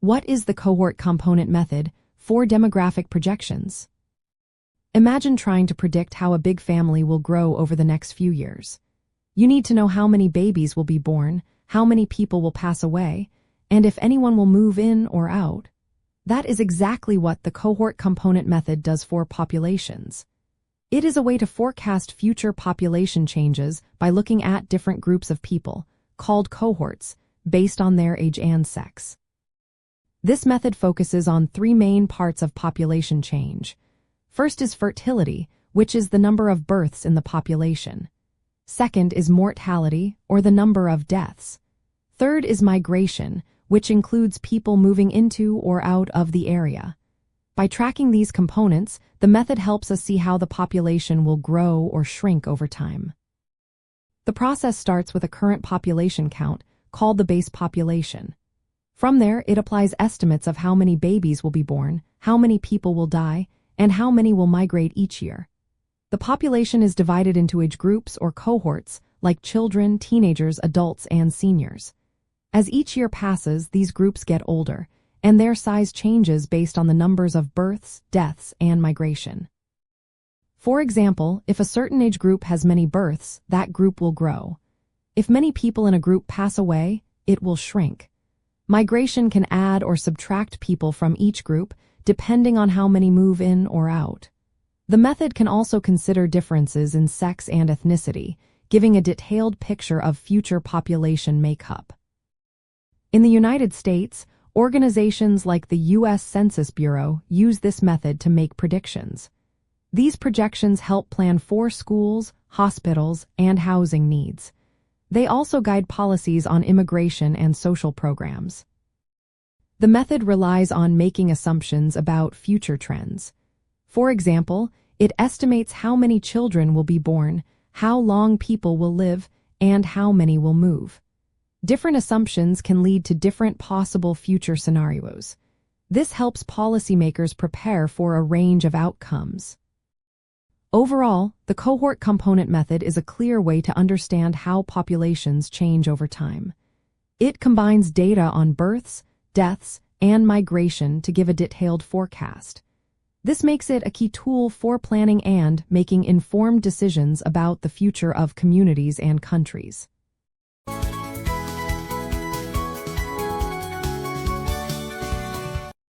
What is the cohort component method for demographic projections? Imagine trying to predict how a big family will grow over the next few years. You need to know how many babies will be born, how many people will pass away, and if anyone will move in or out. That is exactly what the cohort component method does for populations. It is a way to forecast future population changes by looking at different groups of people, called cohorts, based on their age and sex. This method focuses on three main parts of population change. First is fertility, which is the number of births in the population. Second is mortality, or the number of deaths. Third is migration, which includes people moving into or out of the area. By tracking these components, the method helps us see how the population will grow or shrink over time. The process starts with a current population count, called the base population. From there, it applies estimates of how many babies will be born, how many people will die, and how many will migrate each year. The population is divided into age groups or cohorts, like children, teenagers, adults, and seniors. As each year passes, these groups get older, and their size changes based on the numbers of births, deaths, and migration. For example, if a certain age group has many births, that group will grow. If many people in a group pass away, it will shrink. Migration can add or subtract people from each group, depending on how many move in or out. The method can also consider differences in sex and ethnicity, giving a detailed picture of future population makeup. In the United States, organizations like the U.S. Census Bureau use this method to make predictions. These projections help plan for schools, hospitals, and housing needs. They also guide policies on immigration and social programs. The method relies on making assumptions about future trends. For example, it estimates how many children will be born, how long people will live, and how many will move. Different assumptions can lead to different possible future scenarios. This helps policymakers prepare for a range of outcomes. Overall, the cohort component method is a clear way to understand how populations change over time. It combines data on births, deaths, and migration to give a detailed forecast. This makes it a key tool for planning and making informed decisions about the future of communities and countries.